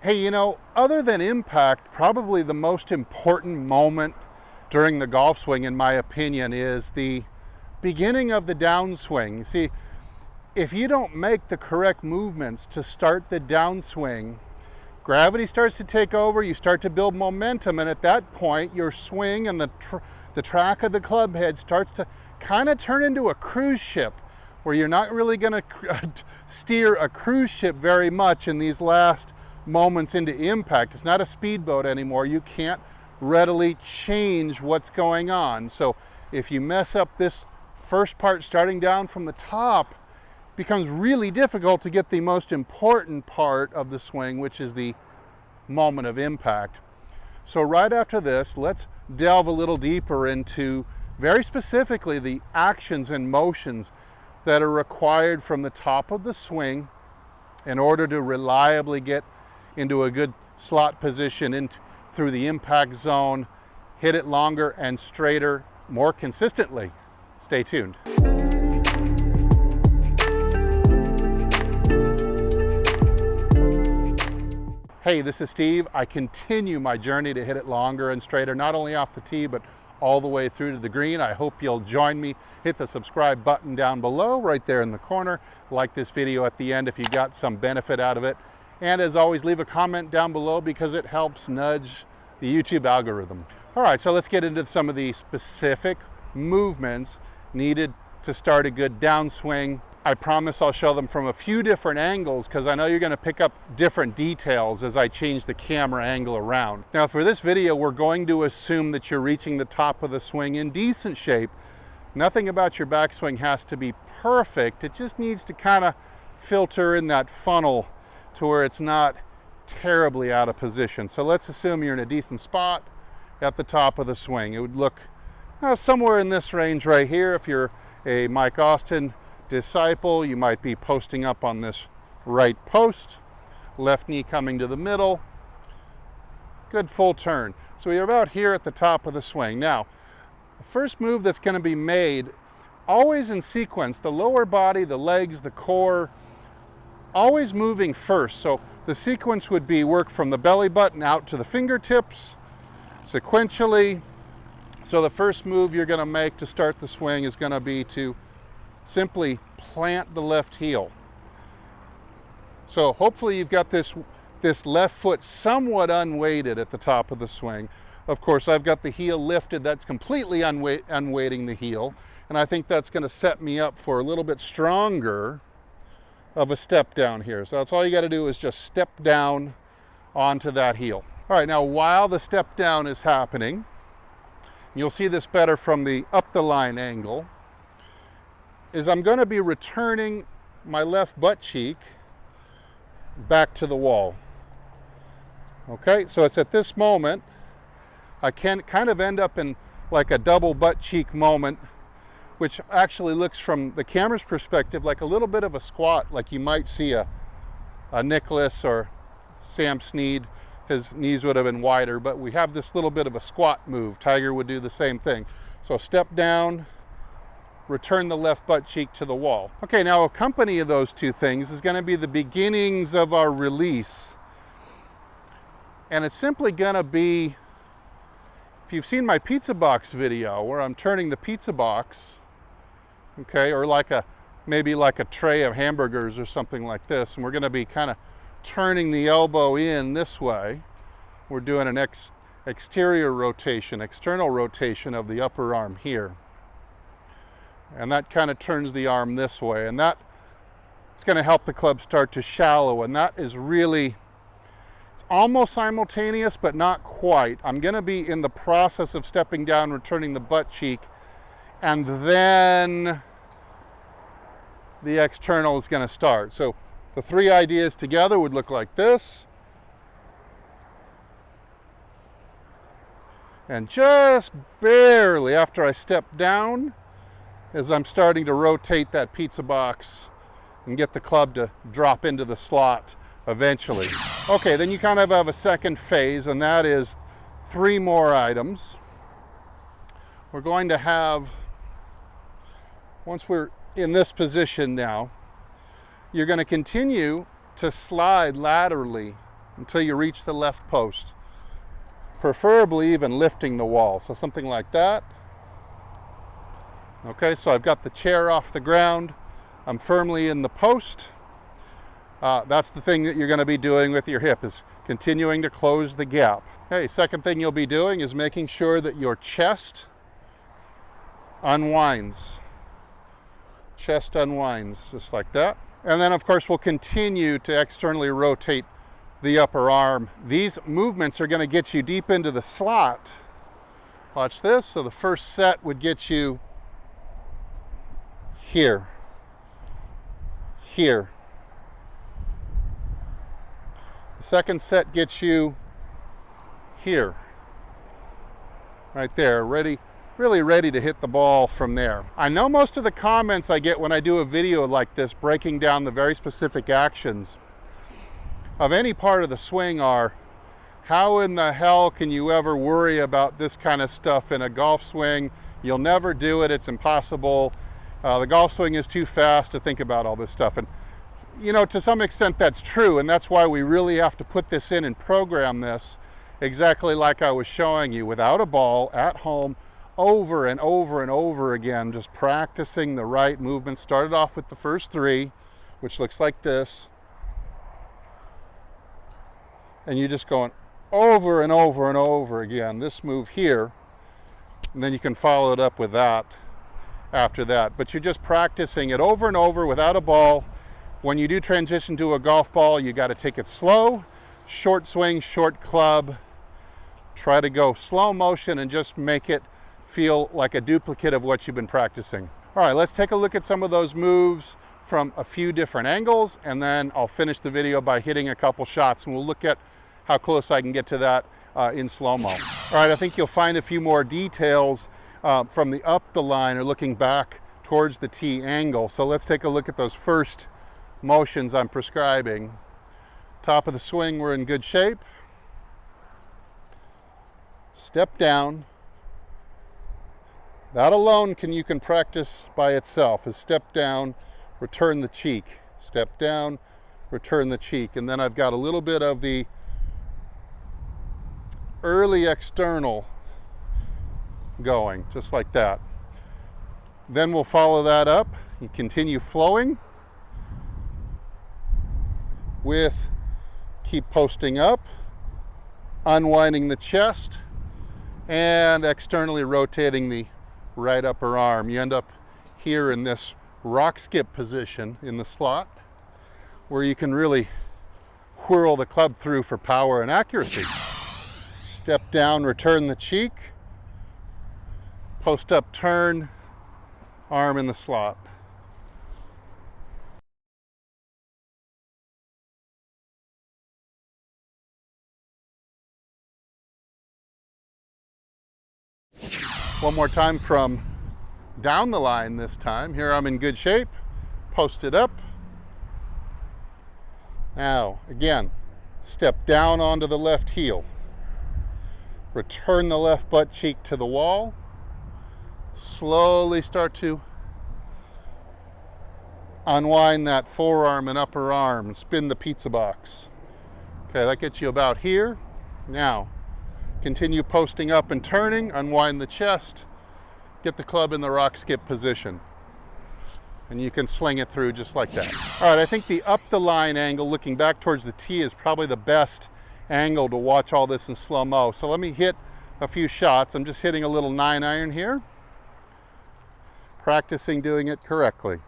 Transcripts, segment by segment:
Hey, you know, other than impact, probably the most important moment during the golf swing, in my opinion, is the beginning of the downswing. You see, if you don't make the correct movements to start the downswing, gravity starts to take over, you start to build momentum, and at that point, your swing and the track of the club head starts to kind of turn into a cruise ship, where you're not really going to steer a cruise ship very much in these last moments into impact. It's not a speedboat anymore. You can't readily change what's going on. So if you mess up this first part starting down from the top, it becomes really difficult to get the most important part of the swing, which is the moment of impact. So right after this, let's delve a little deeper into very specifically the actions and motions that are required from the top of the swing in order to reliably get into a good slot position through the impact zone, hit it longer and straighter, more consistently. Stay tuned. Hey, this is Steve. I continue my journey to hit it longer and straighter, not only off the tee, but all the way through to the green. I hope you'll join me. Hit the subscribe button down below, right there in the corner. Like this video at the end if you got some benefit out of it. And as always, leave a comment down below because it helps nudge the YouTube algorithm. All right, so let's get into some of the specific movements needed to start a good downswing. I promise I'll show them from a few different angles because I know you're going to pick up different details as I change the camera angle around. Now for this video, we're going to assume that you're reaching the top of the swing in decent shape. Nothing about your backswing has to be perfect. It just needs to kind of filter in that funnel to where it's not terribly out of position. So let's assume you're in a decent spot at the top of the swing. It would look somewhere in this range right here. If you're a Mike Austin disciple, you might be posting up on this right post, left knee coming to the middle, good full turn. So you're about here at the top of the swing. Now, the first move that's going to be made, always in sequence, the lower body, the legs, the core, always moving first. So the sequence would be work from the belly button out to the fingertips sequentially. So the first move you're going to make to start the swing is going to be to simply plant the left heel. So hopefully you've got this left foot somewhat unweighted at the top of the swing. Of course, I've got the heel lifted. That's completely unweighting the heel. And I think that's going to set me up for a little bit stronger of a step down here. So that's all you got to do is just step down onto that heel. All right, now while the step down is happening, you'll see this better from the up the line angle, is I'm going to be returning my left butt cheek back to the wall. Okay, so it's at this moment I can kind of end up in like a double butt cheek moment, which actually looks from the camera's perspective like a little bit of a squat, like you might see a Nicholas or Sam Snead. His knees would have been wider, but we have this little bit of a squat move. Tiger would do the same thing. So step down, return the left butt cheek to the wall. Okay, now accompanying those two things is going to be the beginnings of our release. And it's simply going to be, if you've seen my pizza box video where I'm turning the pizza box, okay, or maybe like a tray of hamburgers or something like this, and we're going to be kind of turning the elbow in this way. We're doing an exterior rotation, external rotation of the upper arm here. And that kind of turns the arm this way, and that it's going to help the club start to shallow, and that is really, it's almost simultaneous, but not quite. I'm going to be in the process of stepping down, returning the butt cheek, and then the external is going to start. So the three ideas together would look like this. And just barely after I step down, as I'm starting to rotate that pizza box and get the club to drop into the slot eventually. Okay, then you kind of have a second phase, and that is 3 more items. We're going to have, once we're in this position now, you're going to continue to slide laterally until you reach the left post. Preferably even lifting the wall, so something like that. Okay, so I've got the chair off the ground. I'm firmly in the post. That's the thing that you're going to be doing with your hip, is continuing to close the gap. Okay, second thing you'll be doing is making sure that your chest unwinds. Chest unwinds, just like that. And then, of course, we'll continue to externally rotate the upper arm. These movements are going to get you deep into the slot. Watch this. So the first set would get you here, here. The second set gets you here, right there, ready, really ready to hit the ball from there. I know most of the comments I get when I do a video like this, breaking down the very specific actions of any part of the swing, are, how in the hell can you ever worry about this kind of stuff in a golf swing? You'll never do it, it's impossible. The golf swing is too fast to think about all this stuff. And you know, to some extent that's true, and that's why we really have to put this in and program this exactly like I was showing you, without a ball, at home, over and over and over again, just practicing the right movement. Started off with the first three, which looks like this, and you're just going over and over and over again, this move here, and then you can follow it up with that after that. But you're just practicing it over and over without a ball. When you do transition to a golf ball, you got to take it slow, short swing, short club. Try to go slow motion and just make it feel like a duplicate of what you've been practicing. All right, let's take a look at some of those moves from a few different angles, and then I'll finish the video by hitting a couple shots, and we'll look at how close I can get to that in slow-mo. All right, I think you'll find a few more details from the up the line or looking back towards the tee angle. So let's take a look at those first motions I'm prescribing. Top of the swing, we're in good shape. Step down. That alone you can practice by itself, is step down, return the cheek. Step down, return the cheek. And then I've got a little bit of the early external going, just like that. Then we'll follow that up. You continue flowing with keep posting up, unwinding the chest, and externally rotating the right upper arm. You end up here in this rock skip position in the slot, where you can really whirl the club through for power and accuracy. Step down, return the cheek, post up, turn, arm in the slot. One more time from down the line this time. Here I'm in good shape, posted up. Now, again, step down onto the left heel. Return the left butt cheek to the wall. Slowly start to unwind that forearm and upper arm and spin the pizza box. Okay, that gets you about here. Now, continue posting up and turning, unwind the chest, get the club in the rock skip position. And you can sling it through just like that. All right, I think the up the line angle, looking back towards the tee, is probably the best angle to watch all this in slow-mo. So let me hit a few shots. I'm just hitting a little 9-iron here, practicing doing it correctly.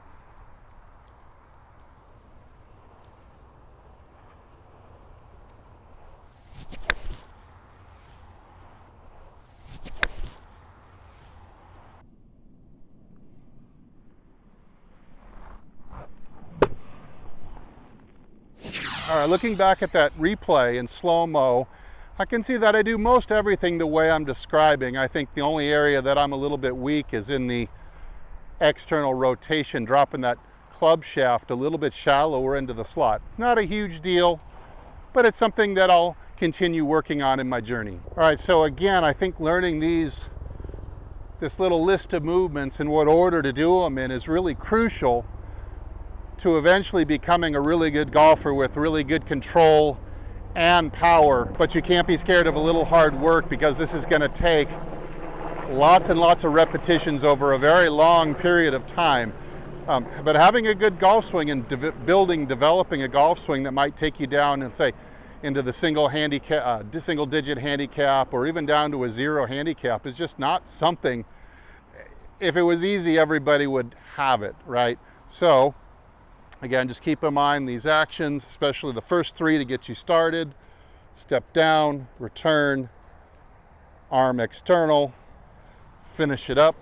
All right, looking back at that replay in slow-mo, I can see that I do most everything the way I'm describing. I think the only area that I'm a little bit weak is in the external rotation, dropping that club shaft a little bit shallower into the slot. It's not a huge deal, but it's something that I'll continue working on in my journey. All right, so again, I think learning this little list of movements and what order to do them in is really crucial to eventually becoming a really good golfer with really good control and power, but you can't be scared of a little hard work, because this is going to take lots and lots of repetitions over a very long period of time. But having a good golf swing and developing a golf swing that might take you down and say into the single digit handicap, or even down to a 0 handicap, is just not something. If it was easy, everybody would have it, right? So again, just keep in mind these actions, especially the first 3 to get you started. Step down, return, arm external, finish it up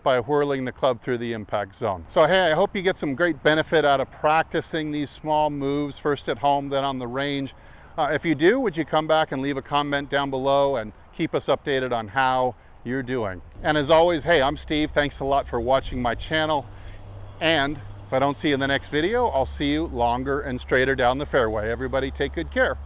by whirling the club through the impact zone. So hey, I hope you get some great benefit out of practicing these small moves, first at home, then on the range. If you do, would you come back and leave a comment down below and keep us updated on how you're doing. And as always, hey, I'm Steve. Thanks a lot for watching my channel. And if I don't see you in the next video, I'll see you longer and straighter down the fairway. Everybody take good care.